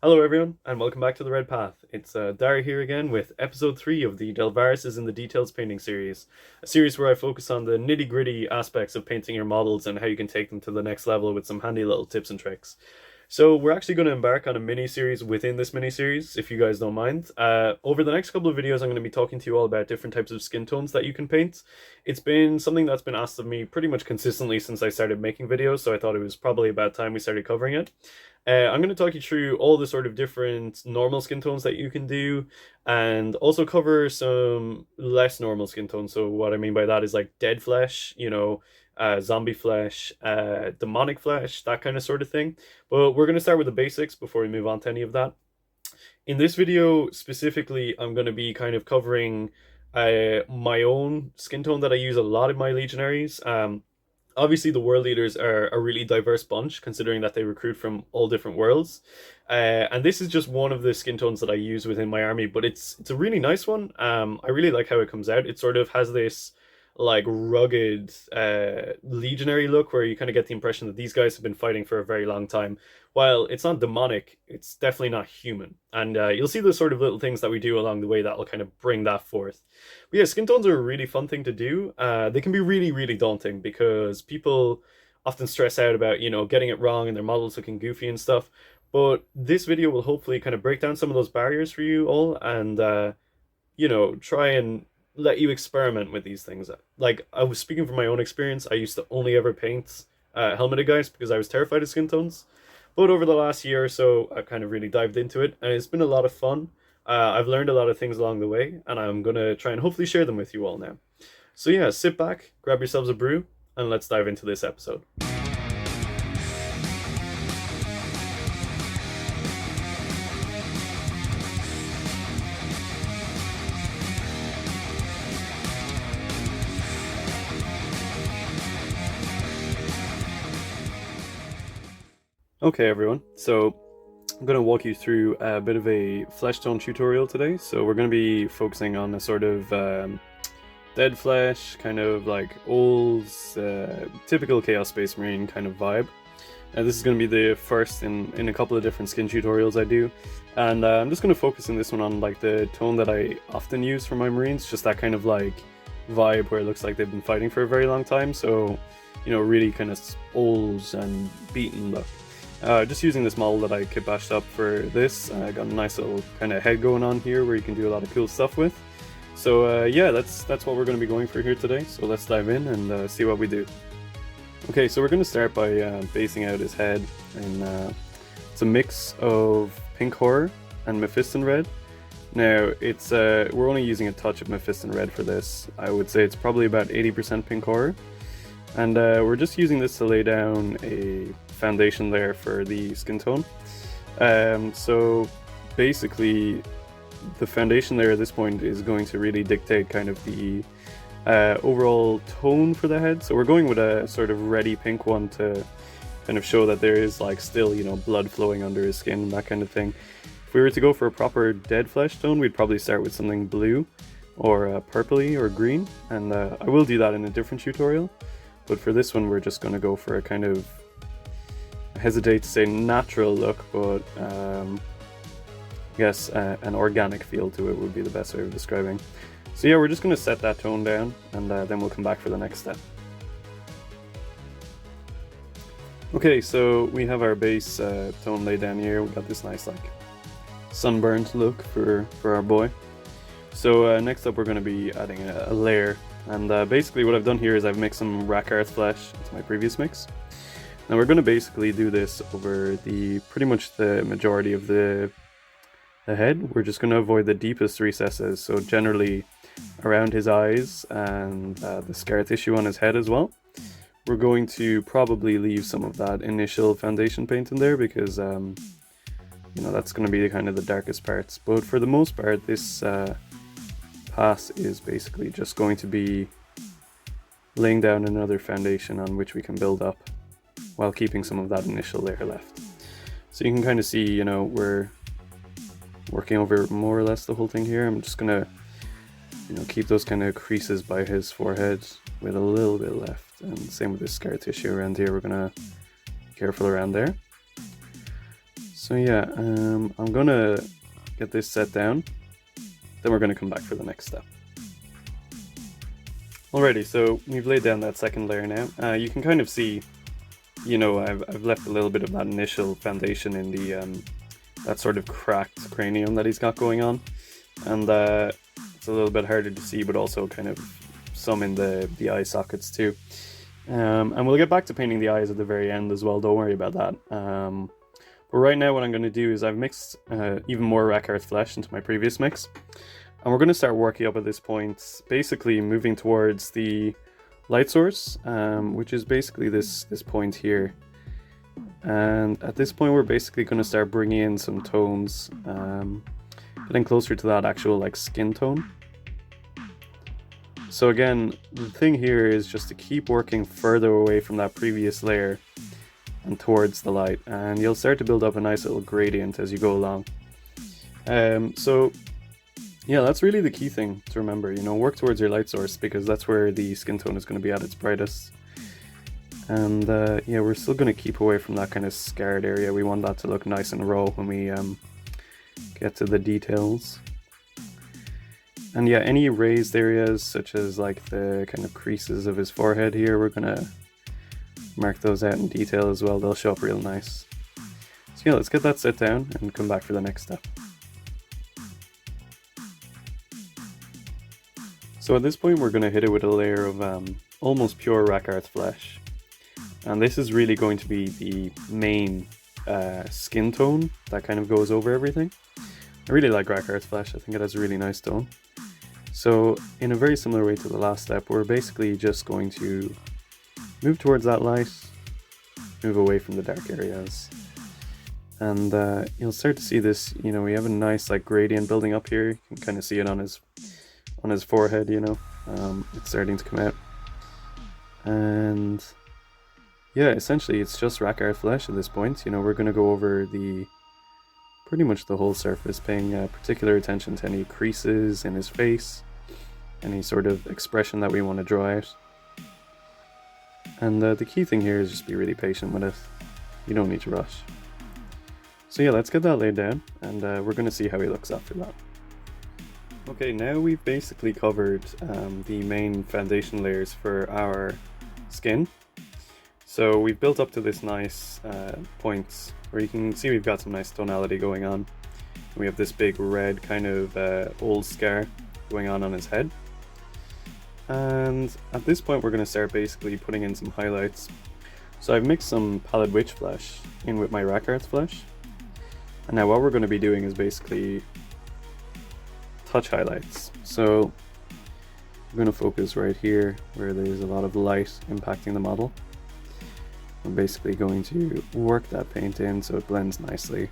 Hello everyone, and welcome back to The Red Path. It's Dara here again with episode 3 of the Delvarus is in the Details painting series. A series where I focus on the nitty-gritty aspects of painting your models and how you can take them to the next level with some handy little tips and tricks. So we're actually going to embark on a mini-series within this mini-series, if you guys don't mind. Over the next couple of videos, I'm going to be talking to you all about different types of skin tones that you can paint. It's been something that's been asked of me pretty much consistently since I started making videos, so I thought it was probably about time we started covering it. I'm going to talk you through all the sort of different normal skin tones that you can do, and also cover some less normal skin tones. So what I mean by that is like dead flesh, zombie flesh, demonic flesh, that kind of sort of thing. But we're going to start with the basics before we move on to any of that. In this video specifically, I'm going to be kind of covering my own skin tone that I use a lot in my legionaries. Obviously the world leaders are a really diverse bunch considering that they recruit from all different worlds, and this is just one of the skin tones that I use within my army, but it's a really nice one. I really like how it comes out. It sort of has this like rugged legionary look where you kind of get the impression that these guys have been fighting for a very long time. While it's not demonic, it's definitely not human, and you'll see the sort of little things that we do along the way that will kind of bring that forth. But yeah, skin tones are a really fun thing to do. They can be really, really daunting because people often stress out about, getting it wrong and their models looking goofy and stuff. But this video will hopefully kind of break down some of those barriers for you all and, try and let you experiment with these things. Like, I was speaking from my own experience, I used to only ever paint helmeted guys because I was terrified of skin tones. But over the last year or so, I've kind of really dived into it, and it's been a lot of fun. I've learned a lot of things along the way, and I'm going to try and hopefully share them with you all now. So yeah, sit back, grab yourselves a brew, and let's dive into this episode. Okay, everyone, so I'm going to walk you through a bit of a flesh tone tutorial today. So we're going to be focusing on a sort of dead flesh, kind of like old, typical Chaos Space Marine kind of vibe. This is going to be the first in a couple of different skin tutorials I do. And I'm just going to focus in this one on like the tone that I often use for my Marines, just that kind of like vibe where it looks like they've been fighting for a very long time. So, really kind of old and beaten look. Just using this model that I kit bashed up for this. I got a nice little kind of head going on here where you can do a lot of cool stuff with. So yeah, that's what we're going to be going for here today. So let's dive in and see what we do. Okay, so we're going to start by basing out his head, and it's a mix of pink horror and Mephiston red. Now it's we're only using a touch of Mephiston red for this. I would say it's probably about 80% pink horror, and we're just using this to lay down a foundation layer for the skin tone. So basically the foundation layer at this point is going to really dictate kind of the overall tone for the head. So we're going with a sort of reddy pink one to kind of show that there is like still, blood flowing under his skin and that kind of thing. If we were to go for a proper dead flesh tone, we'd probably start with something blue or purpley or green, and I will do that in a different tutorial. But for this one, we're just going to go for a kind of, I hesitate to say natural look, but I guess an organic feel to it would be the best way of describing. So yeah, we're just going to set that tone down, and then we'll come back for the next step. Okay, so we have our base tone laid down here. We got this nice like sunburned look for our boy. So next up we're going to be adding a layer, and basically what I've done here is I've mixed some Rakarth flesh into my previous mix. Now we're going to basically do this over pretty much the majority of the head. We're just going to avoid the deepest recesses, so generally around his eyes and the scar tissue on his head as well. We're going to probably leave some of that initial foundation paint in there because that's going to be kind of the darkest parts. But for the most part, this pass is basically just going to be laying down another foundation on which we can build up while keeping some of that initial layer left. So you can kind of see, we're working over more or less the whole thing here. I'm just gonna, keep those kind of creases by his forehead with a little bit left, and same with this scar tissue around here. We're gonna be careful around there. So yeah, I'm gonna get this set down, then we're gonna come back for the next step. Alrighty, so we've laid down that second layer now. You can kind of see, you know, I've left a little bit of that initial foundation in the that sort of cracked cranium that he's got going on, and it's a little bit harder to see, but also kind of some in the eye sockets too. And we'll get back to painting the eyes at the very end as well, don't worry about that. But right now what I'm going to do is I've mixed even more Rakarth flesh into my previous mix. And we're going to start working up at this point, basically moving towards the light source, which is basically this point here. And at this point we're basically going to start bringing in some tones, getting closer to that actual like skin tone. So again, the thing here is just to keep working further away from that previous layer and towards the light, and you'll start to build up a nice little gradient as you go along. So yeah, that's really the key thing to remember, you know, work towards your light source because that's where the skin tone is going to be at its brightest. And yeah, we're still going to keep away from that kind of scarred area. We want that to look nice and raw when we get to the details. And yeah, any raised areas such as like the kind of creases of his forehead here, we're going to mark those out in detail as well. They'll show up real nice. So yeah, let's get that set down and come back for the next step. So at this point we're going to hit it with a layer of almost pure Rakarth flesh. And this is really going to be the main skin tone that kind of goes over everything. I really like Rakarth flesh, I think it has a really nice tone. So in a very similar way to the last step, we're basically just going to move towards that light, move away from the dark areas. And you'll start to see this, you know, we have a nice like gradient building up here. You can kind of see it on his forehead, you know, it's starting to come out. And yeah, essentially it's just Rakarth flesh at this point. You know, we're going to go over pretty much the whole surface, paying particular attention to any creases in his face, any sort of expression that we want to draw out. And the key thing here is just be really patient with it. You don't need to rush. So yeah, let's get that laid down, and we're going to see how he looks after that. Okay, now we've basically covered the main foundation layers for our skin. So we've built up to this nice point where you can see we've got some nice tonality going on. We have this big red kind of old scar going on his head. And at this point we're going to start basically putting in some highlights. So I've mixed some Pallid Witch flesh in with my Rakarth flesh. And now what we're going to be doing is basically touch highlights. So I'm going to focus right here where there's a lot of light impacting the model. I'm basically going to work that paint in so it blends nicely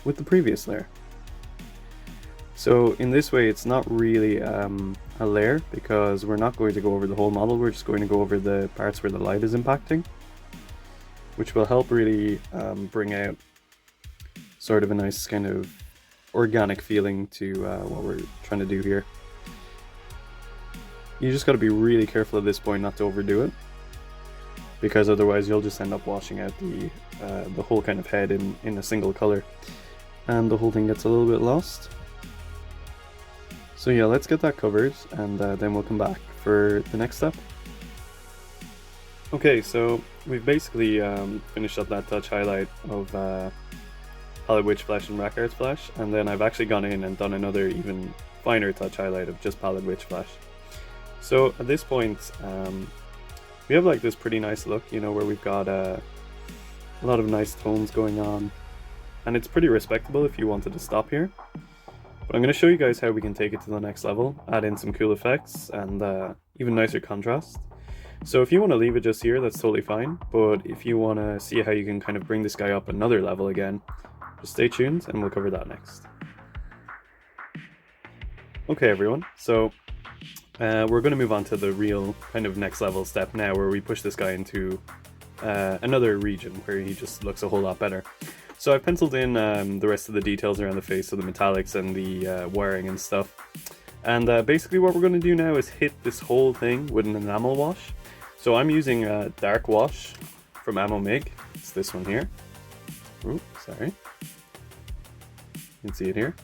with the previous layer. So in this way it's not really a layer because we're not going to go over the whole model, we're just going to go over the parts where the light is impacting, which will help really bring out sort of a nice kind of organic feeling to what we're trying to do here. You just got to be really careful at this point not to overdo it, because otherwise you'll just end up washing out the whole kind of head in a single color, and the whole thing gets a little bit lost. So yeah, let's get that covered, and then we'll come back for the next step. Okay, so we've basically finished up that touch highlight of Pallid Witch flesh and Rakarth flesh, and then I've actually gone in and done another even finer touch highlight of just Pallid Witch flesh. So at this point, we have like this pretty nice look, you know, where we've got a lot of nice tones going on, and it's pretty respectable if you wanted to stop here. But I'm going to show you guys how we can take it to the next level, add in some cool effects and even nicer contrast. So if you want to leave it just here, that's totally fine, but if you want to see how you can kind of bring this guy up another level again, just stay tuned and we'll cover that next. Okay everyone, so we're going to move on to the real kind of next level step now, where we push this guy into another region where he just looks a whole lot better. So I've penciled in the rest of the details around the face, so the metallics and the wiring and stuff. And basically what we're going to do now is hit this whole thing with an enamel wash. So I'm using a dark wash from Enamel. It's this one here. Ooh, sorry. You can see it here.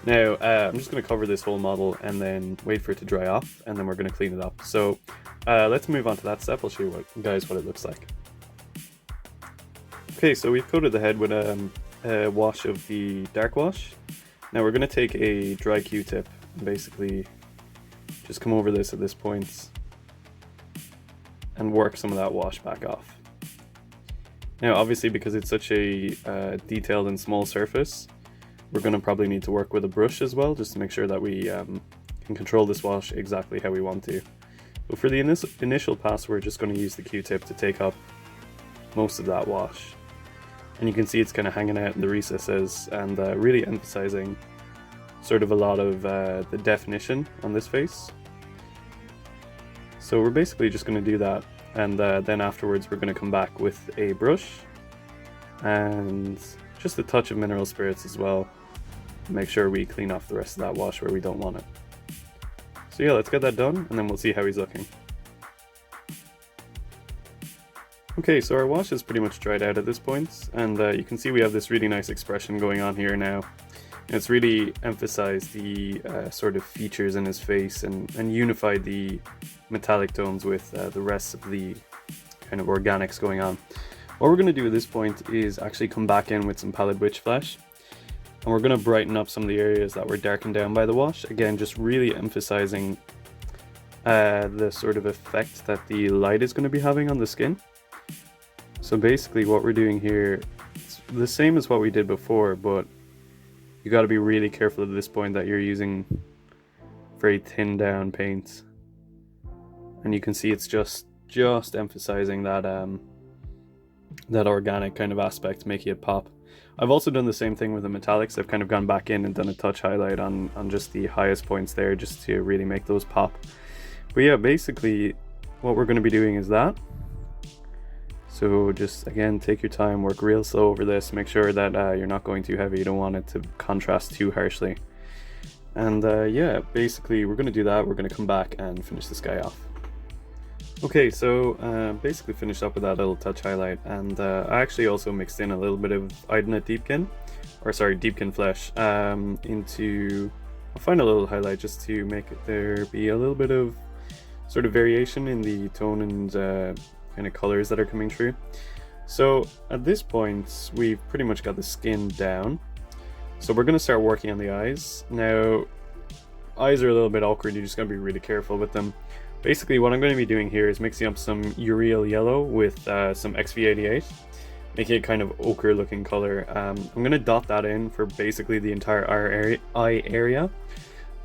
Now, I'm just going to cover this whole model and then wait for it to dry off, and then we're going to clean it up. So let's move on to that step. I'll show you guys what it looks like. Okay, so we've coated the head with a wash of the dark wash. Now we're going to take a dry Q-tip and basically just come over this at this point and work some of that wash back off. Now obviously, because it's such a detailed and small surface, we're going to probably need to work with a brush as well, just to make sure that we can control this wash exactly how we want to. But for the initial pass, we're just going to use the Q-tip to take up most of that wash. And you can see it's kind of hanging out in the recesses and really emphasizing sort of a lot of the definition on this face. So we're basically just going to do that, and then afterwards we're going to come back with a brush and just a touch of mineral spirits as well. Make sure we clean off the rest of that wash where we don't want it. So yeah, let's get that done and then we'll see how he's looking. Okay, so our wash is pretty much dried out at this point, and you can see we have this really nice expression going on here now. And it's really emphasized the sort of features in his face and unified the metallic tones with the rest of the kind of organics going on. What we're going to do at this point is actually come back in with some pallid witch flesh, and we're going to brighten up some of the areas that were darkened down by the wash. Again, just really emphasizing the sort of effect that the light is going to be having on the skin. So basically what we're doing here is the same as what we did before, but you got to be really careful at this point that you're using very thinned down paints. And you can see it's just emphasizing that that organic kind of aspect, making it pop. I've also done the same thing with the metallics. I've kind of gone back in and done a touch highlight on just the highest points there, just to really make those pop. But yeah, basically what we're going to be doing is that. So just, again, take your time, work real slow over this, make sure that you're not going too heavy, you don't want it to contrast too harshly. And yeah, basically we're going to do that, we're going to come back and finish this guy off. Okay, so basically finished up with that little touch highlight, and I actually also mixed in a little bit of Idonite Deepkin flesh into a final little highlight, just to make there be a little bit of sort of variation in the tone and kind of colors that are coming through. So at this point we've pretty much got the skin down, so we're going to start working on the eyes. Now eyes are a little bit awkward, you're just going to be really careful with them. Basically what I'm going to be doing here is mixing up some Uriel yellow with some XV88, making it kind of ochre looking color. I'm going to dot that in for basically the entire eye area,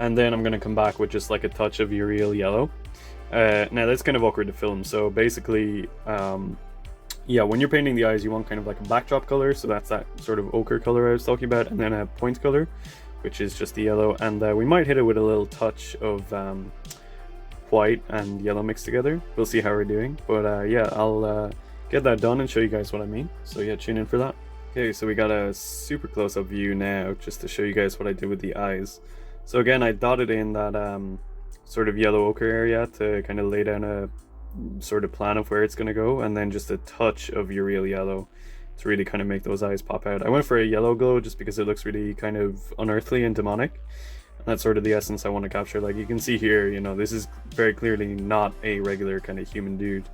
and then I'm going to come back with just like a touch of Uriel yellow. Now that's kind of awkward to film, so basically yeah, when you're painting the eyes you want kind of like a backdrop color, so that's that sort of ochre color I was talking about, and then a point color, which is just the yellow, and we might hit it with a little touch of white and yellow mixed together. We'll see how we're doing, but yeah, I'll get that done and show you guys what I mean, so yeah, tune in for that. Okay, so we got a super close-up view now, just to show you guys what I did with the eyes. So again, I dotted in that sort of yellow ochre area to kind of lay down a sort of plan of where it's going to go, and then just a touch of Uriel yellow to really kind of make those eyes pop out. I went for a yellow glow just because it looks really kind of unearthly and demonic, and that's sort of the essence I want to capture. Like you can see here, you know, this is very clearly not a regular kind of human dude.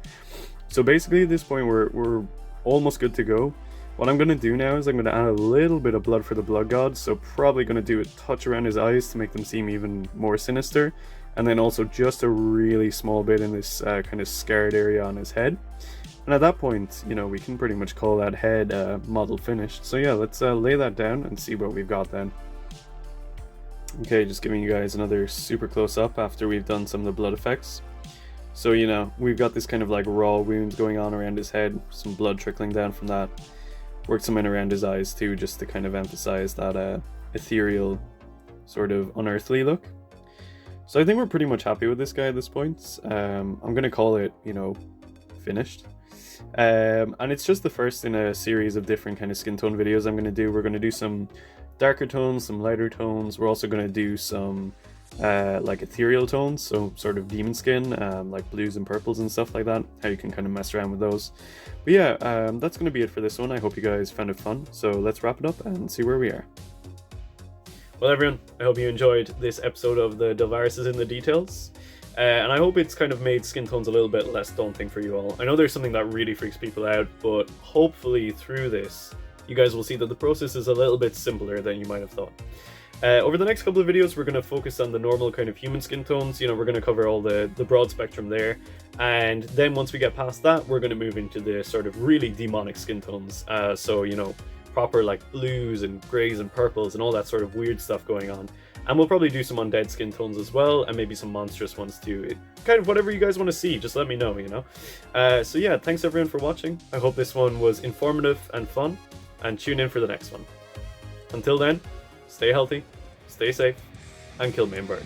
So basically at this point we're almost good to go. What I'm going to do now is I'm going to add a little bit of blood for the blood god, so probably going to do a touch around his eyes to make them seem even more sinister, and then also just a really small bit in this kind of scarred area on his head. And at that point, you know, we can pretty much call that head model finished. So yeah, let's lay that down and see what we've got then. Okay, just giving you guys another super close up after we've done some of the blood effects. So, you know, we've got this kind of like raw wounds going on around his head, some blood trickling down from that. Worked some in around his eyes too, just to kind of emphasize that ethereal, sort of unearthly look. So I think we're pretty much happy with this guy at this point. I'm going to call it, you know, finished. And it's just the first in a series of different kind of skin tone videos I'm going to do. We're going to do some darker tones, some lighter tones. We're also going to do some like ethereal tones, so sort of demon skin, like blues and purples and stuff like that, how you can kind of mess around with those. But yeah, that's going to be it for this one. I hope you guys found it fun. So let's wrap it up and see where we are. Well, everyone, I hope you enjoyed this episode of the Delvarus is in the Details. And I hope it's kind of made skin tones a little bit less daunting for you all. I know there's something that really freaks people out, but hopefully through this, you guys will see that the process is a little bit simpler than you might have thought. Over the next couple of videos, we're going to focus on the normal kind of human skin tones. You know, we're going to cover all the broad spectrum there. And then once we get past that, we're going to move into the sort of really demonic skin tones. So, you know, proper like blues and greys and purples and all that sort of weird stuff going on. And we'll probably do some undead skin tones as well, and maybe some monstrous ones too. Kind of whatever you guys want to see, just let me know, you know? So yeah, thanks everyone for watching. I hope this one was informative and fun, and tune in for the next one. Until then, stay healthy, stay safe, and kill main bird.